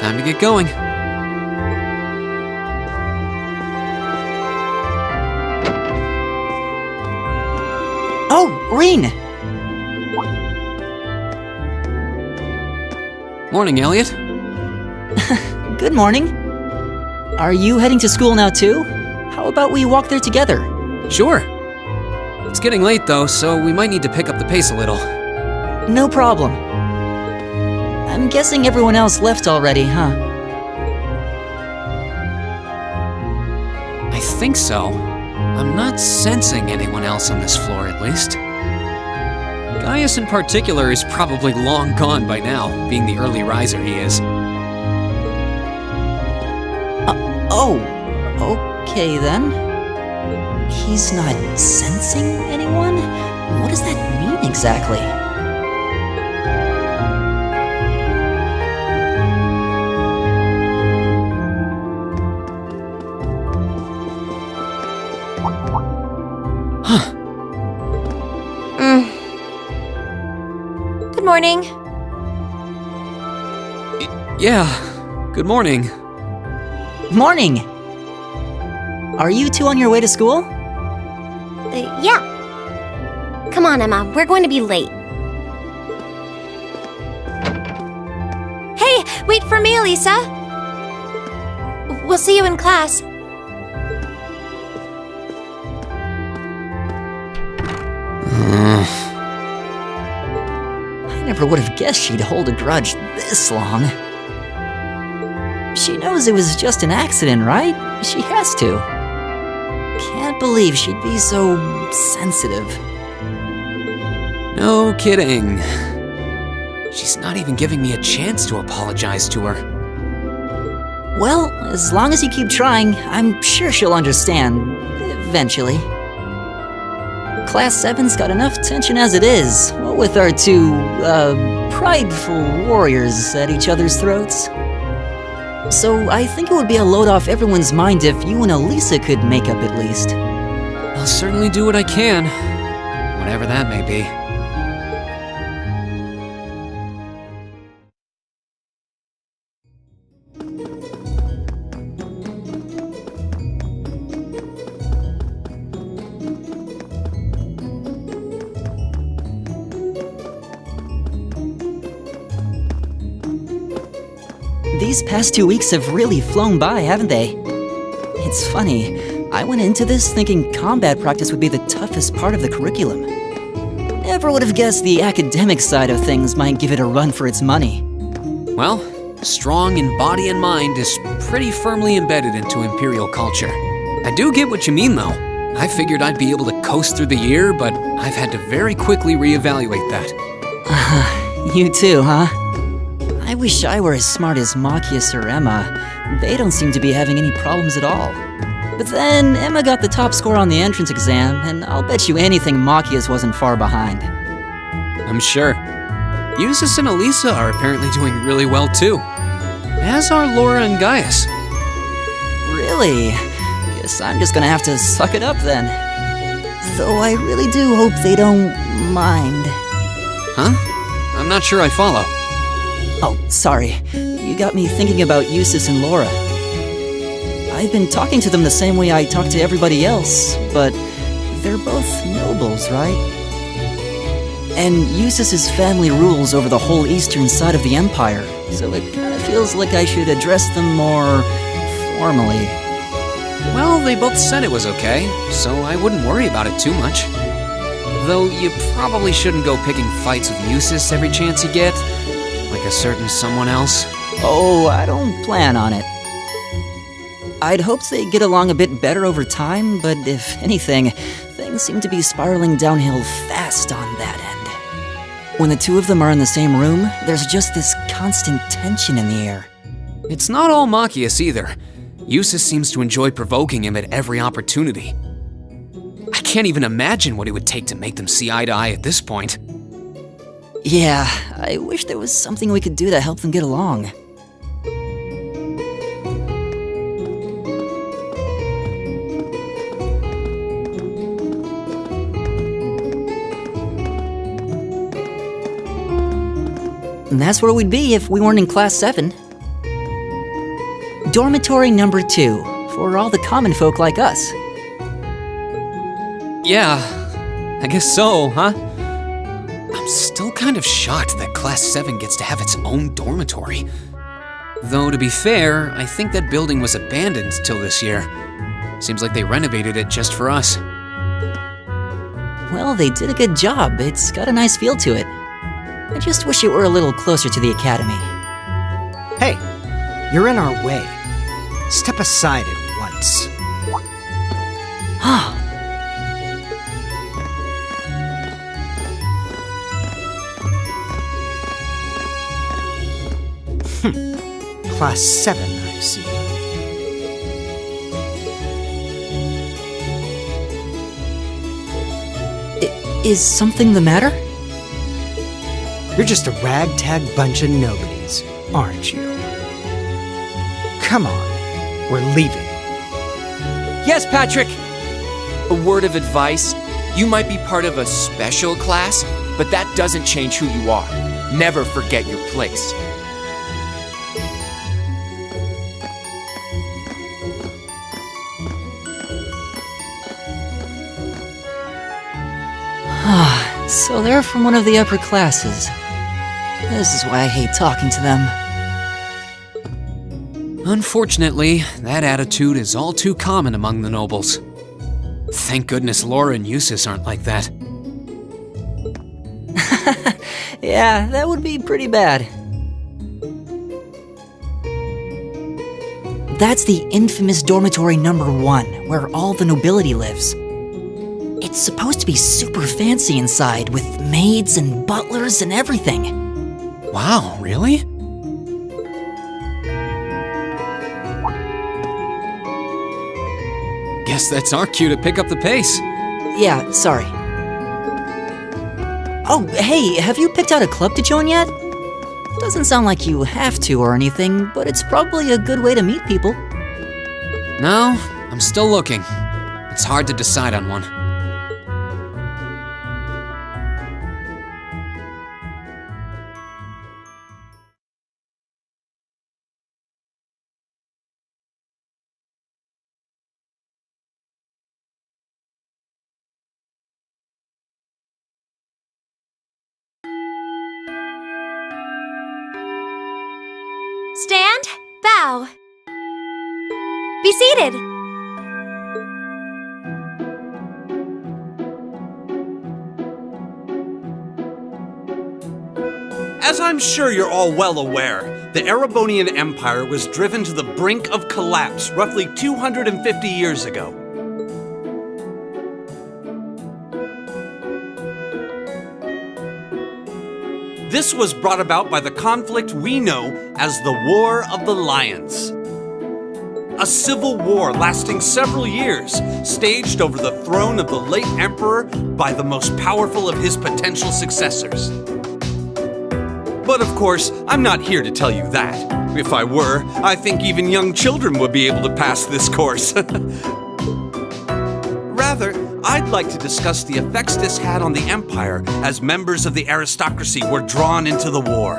time to get going. Oh, Rean! Morning, Elliot. Good morning. Are you heading to school now too? How about we walk there together? Sure. It's getting late though, so we might need to pick up the pace a little. No problem. I'm guessing everyone else left already, huh? I think so. I'm not sensing anyone else on this floor, at least. Gaius in particular is probably long gone by now, being the early riser he is. Oh, okay then. He's not sensing anyone? What does that mean exactly? Huh. Good morning. Yeah, good morning. Morning! Are you two on your way to school? Yeah. Come on, Emma. We're going to be late. Hey, wait for me, Elisa. We'll see you in class. I never would have guessed she'd hold a grudge this long. She knows it was just an accident, right? She has to. Can't believe she'd be so sensitive. No kidding. She's not even giving me a chance to apologize to her. Well, as long as you keep trying, I'm sure she'll understand. Eventually. Class 7's got enough tension as it is, what with our two, prideful warriors at each other's throats. So I think it would be a load off everyone's mind if you and Elisa could make up at least. I'll certainly do what I can, whatever that may be. These past 2 weeks have really flown by, haven't they? It's funny, I went into this thinking combat practice would be the toughest part of the curriculum. Never would have guessed the academic side of things might give it a run for its money. Well, strong in body and mind is pretty firmly embedded into Imperial culture. I do get what you mean, though. I figured I'd be able to coast through the year, but I've had to very quickly reevaluate that. You too, huh? I wish I were as smart as Machias or Emma. They don't seem to be having any problems at all. But then, Emma got the top score on the entrance exam, and I'll bet you anything Machias wasn't far behind. I'm sure. Eustace and Elisa are apparently doing really well too. As are Laura and Gaius. Really? Guess I'm just gonna have to suck it up then. Though I really do hope they don't mind. Huh? I'm not sure I follow. Oh, sorry. You got me thinking about Eustace and Laura. I've been talking to them the same way I talk to everybody else, but they're both nobles, right? And Eustace's family rules over the whole eastern side of the empire, so it kind of feels like I should address them more formally. Well, they both said it was okay, so I wouldn't worry about it too much. Though you probably shouldn't go picking fights with Eustace every chance you get, like a certain someone else. Oh, I don't plan on it. I'd hoped they'd get along a bit better over time, but if anything, things seem to be spiraling downhill fast on that end. When the two of them are in the same room, there's just this constant tension in the air. It's not all Machias either. Eustace seems to enjoy provoking him at every opportunity. I can't even imagine what it would take to make them see eye to eye at this point. Yeah, I wish there was something we could do to help them get along. And that's where we'd be if we weren't in Class 7. Dormitory number 2, for all the common folk like us. Yeah, I guess so, huh? I'm still kind of shocked that Class 7 gets to have its own dormitory. Though, to be fair, I think that building was abandoned till this year. Seems like they renovated it just for us. Well, they did a good job. It's got a nice feel to it. I just wish it were a little closer to the academy. Hey, you're in our way. Step aside at once. Class 7, I see. Is something the matter? You're just a ragtag bunch of nobodies, aren't you? Come on, we're leaving. Yes, Patrick! A word of advice. You might be part of a special class, but that doesn't change who you are. Never forget your place. So they're from one of the upper classes. This is why I hate talking to them. Unfortunately, that attitude is all too common among the nobles. Thank goodness Laura and Eustace aren't like that. Yeah, that would be pretty bad. That's the infamous dormitory number 1, where all the nobility lives. It's supposed to be super fancy inside, with maids and butlers and everything. Wow, really? Guess that's our cue to pick up the pace. Yeah, sorry. Oh, hey, have you picked out a club to join yet? Doesn't sound like you have to or anything, but it's probably a good way to meet people. No, I'm still looking. It's hard to decide on one. Stand, bow. Be seated. As I'm sure you're all well aware, the Erebonian Empire was driven to the brink of collapse roughly 250 years ago. This was brought about by the conflict we know as the War of the Lions. A civil war lasting several years, staged over the throne of the late emperor by the most powerful of his potential successors. But of course, I'm not here to tell you that. If I were, I think even young children would be able to pass this course. Rather, I'd like to discuss the effects this had on the Empire as members of the aristocracy were drawn into the war.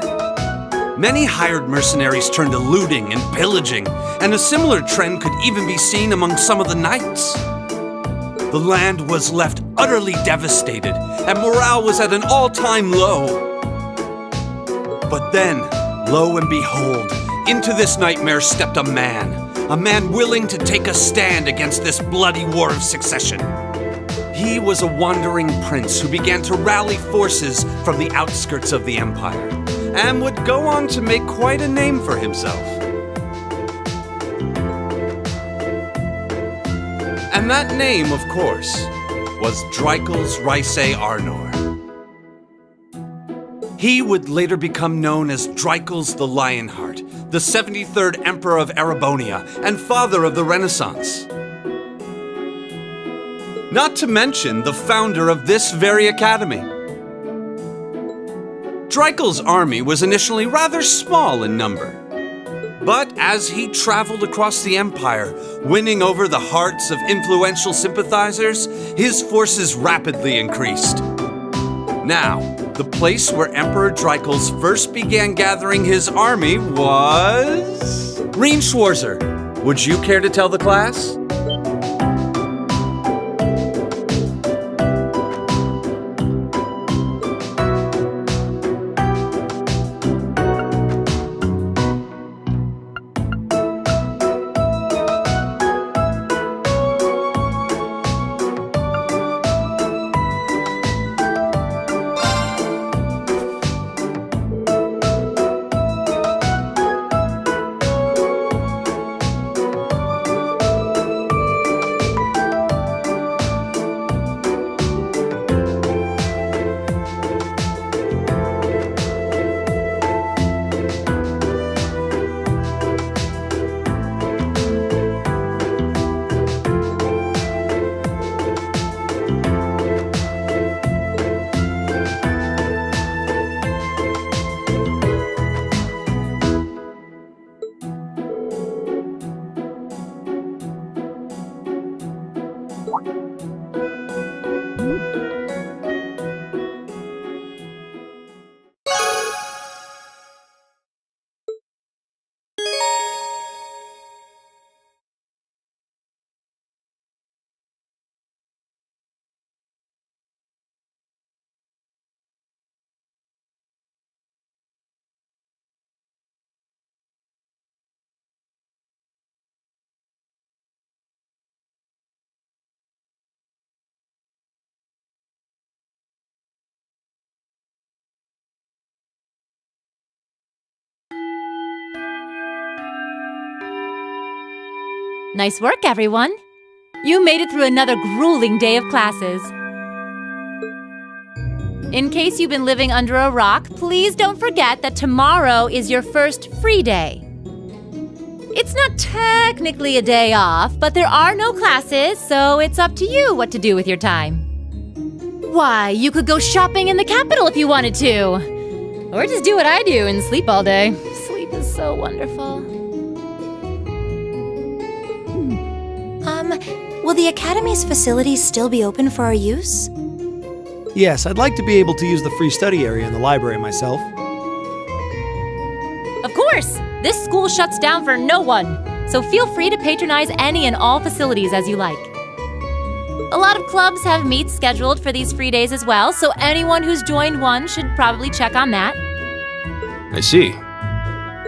Many hired mercenaries turned to looting and pillaging, and a similar trend could even be seen among some of the knights. The land was left utterly devastated, and morale was at an all-time low. But then, lo and behold, into this nightmare stepped a man willing to take a stand against this bloody war of succession. He was a wandering prince who began to rally forces from the outskirts of the empire, and would go on to make quite a name for himself. And that name, of course, was Drycles Rysei Arnor. He would later become known as Drycles the Lionheart, the 73rd Emperor of Erebonia and father of the Renaissance. Not to mention the founder of this very academy. Drycles' army was initially rather small in number, but as he traveled across the empire, winning over the hearts of influential sympathizers, his forces rapidly increased. Now, the place where Emperor Drycles first began gathering his army was... Rean Schwarzer, would you care to tell the class? Nice work, everyone. You made it through another grueling day of classes. In case you've been living under a rock, please don't forget that tomorrow is your first free day. It's not technically a day off, but there are no classes, so it's up to you what to do with your time. Why, you could go shopping in the capital if you wanted to. Or just do what I do and sleep all day. Sleep is so wonderful. Will the Academy's facilities still be open for our use? Yes, I'd like to be able to use the free study area in the library myself. Of course! This school shuts down for no one, so feel free to patronize any and all facilities as you like. A lot of clubs have meets scheduled for these free days as well, so anyone who's joined one should probably check on that. I see.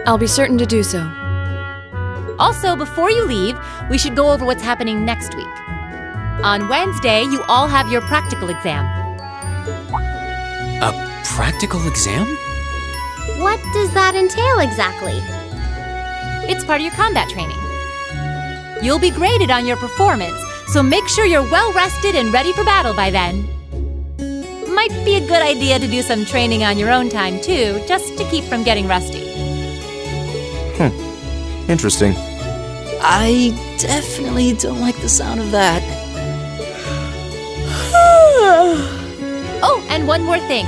I'll be certain to do so. Also, before you leave, we should go over what's happening next week. On Wednesday, you all have your practical exam. A practical exam? What does that entail exactly? It's part of your combat training. You'll be graded on your performance, so make sure you're well rested and ready for battle by then. Might be a good idea to do some training on your own time too, just to keep from getting rusty. Interesting. I definitely don't like the sound of that. Oh, and one more thing.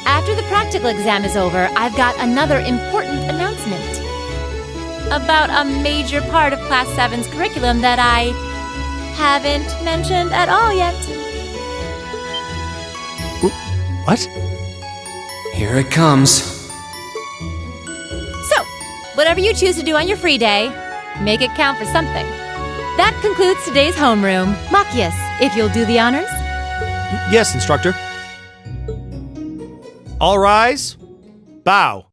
After the practical exam is over, I've got another important announcement about a major part of Class 7's curriculum that I haven't mentioned at all yet. What? Here it comes. So, whatever you choose to do on your free day, make it count for something. That concludes today's homeroom. Machias, if you'll do the honors. Yes, instructor. All rise. Bow.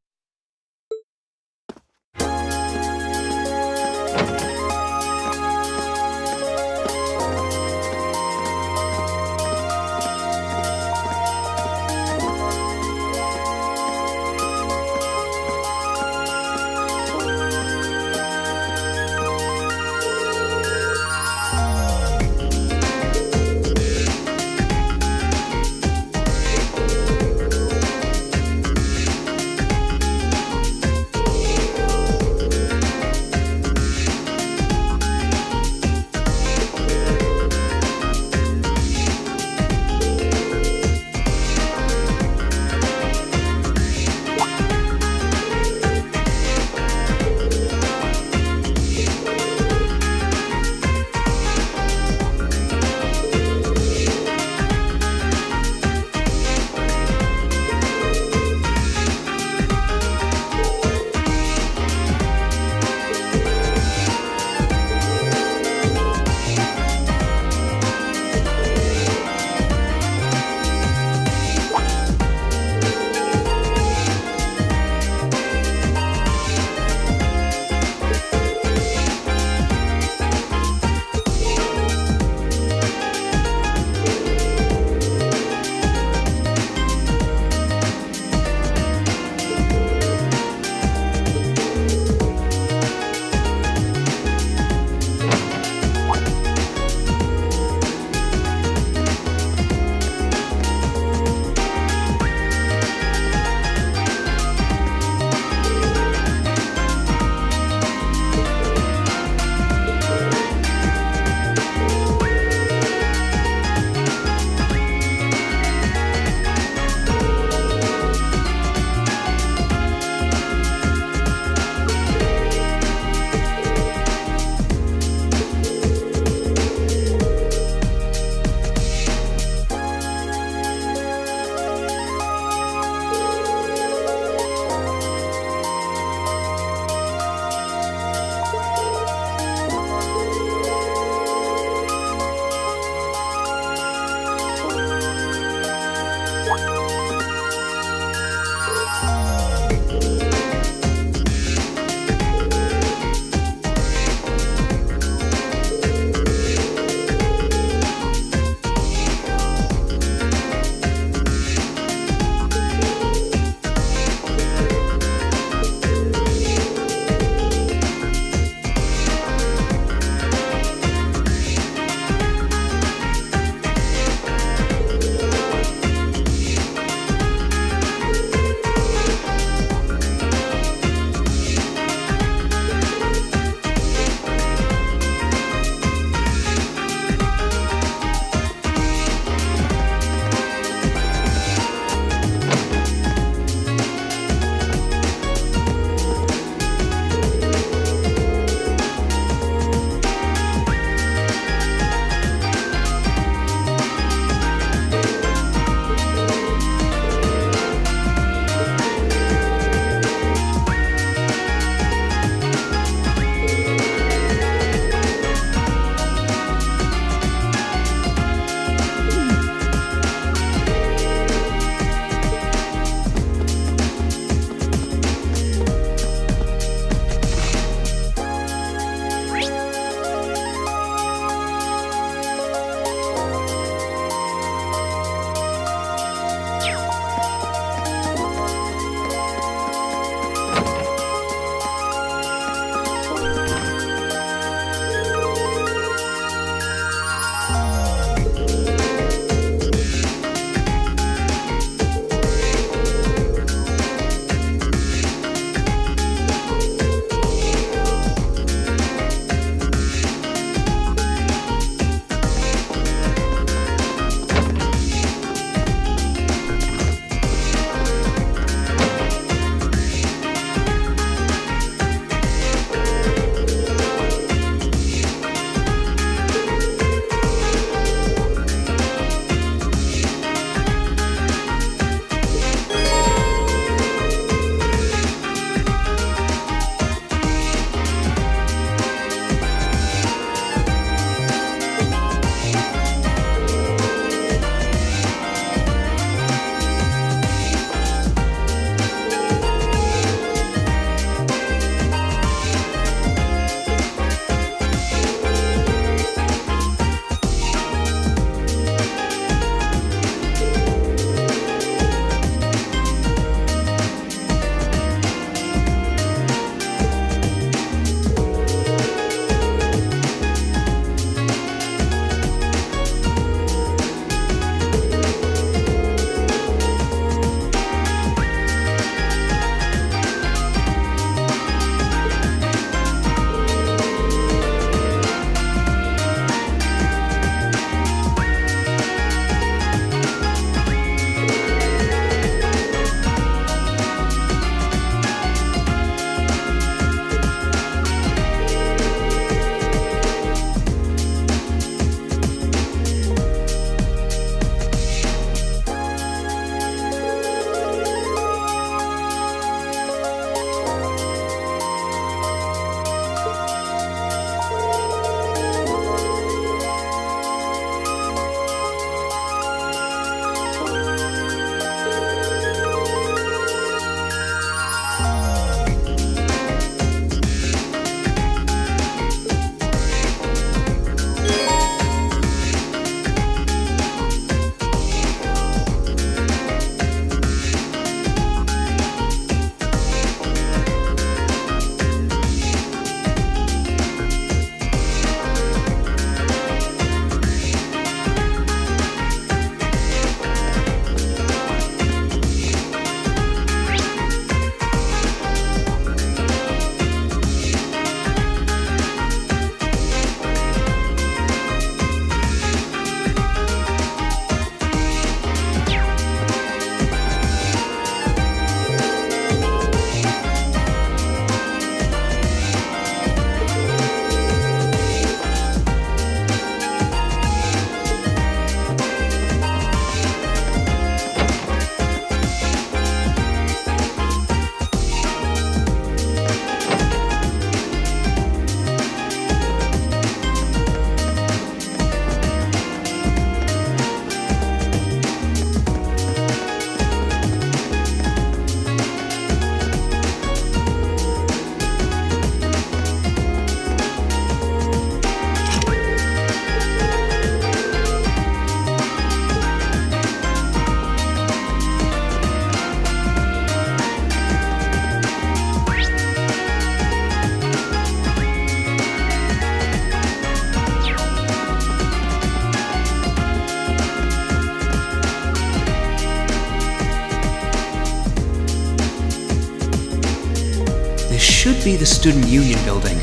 should be the Student Union building.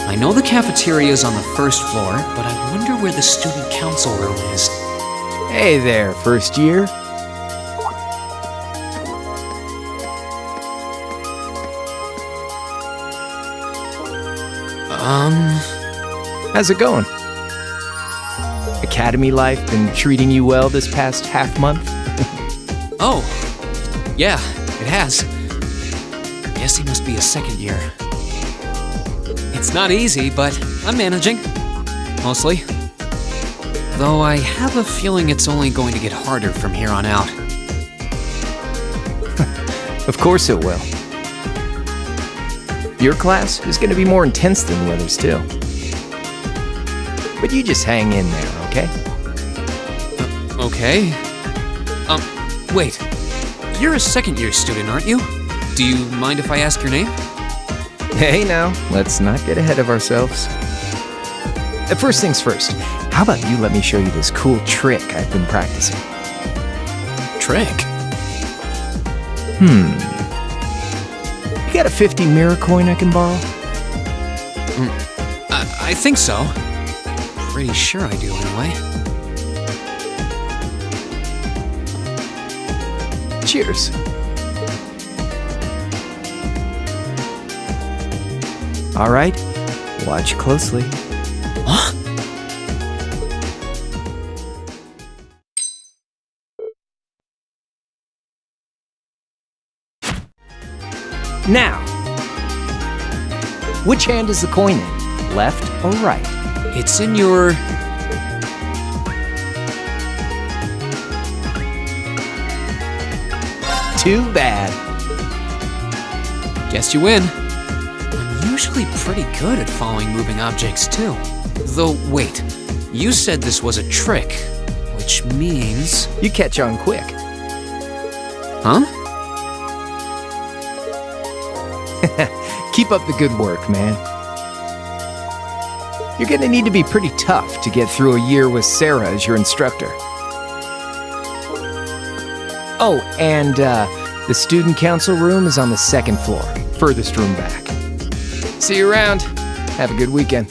I know the cafeteria is on the first floor, but I wonder where the Student Council room is. Hey there, first year. How's it going? Academy life been treating you well this past half month? Oh, yeah, it has. Guess he must be a second year. It's not easy, but I'm managing. Mostly. Though I have a feeling it's only going to get harder from here on out. Of course it will. Your class is going to be more intense than the others, too. But you just hang in there, okay? Okay. Wait. You're a second-year student, aren't you? Do you mind if I ask your name? Hey now, let's not get ahead of ourselves. First things first, how about you let me show you this cool trick I've been practicing? Trick? You got a 50 mirror coin I can borrow? I think so. Pretty sure I do, anyway. Cheers. All right, watch closely. Huh? Now, which hand is the coin in? Left or right? It's in your... Too bad. Guess you win. I'm usually pretty good at following moving objects, too. Though, wait. You said this was a trick, which means... You catch on quick. Huh? Keep up the good work, man. You're gonna need to be pretty tough to get through a year with Sarah as your instructor. Oh, and the student council room is on the second floor, furthest room back. See you around. Have a good weekend.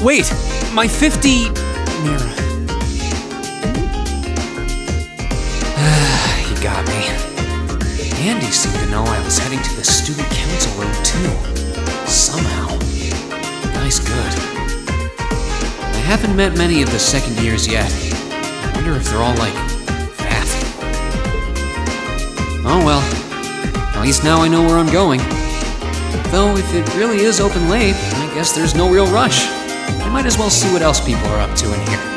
Wait! My 50... mirror. He got me. Andy seemed to know I was heading to the student council room, too. Somehow. Nice good. I haven't met many of the second years yet. I wonder if they're all like that. Oh well. At least now I know where I'm going. Though if it really is open late, I guess there's no real rush. I might as well see what else people are up to in here.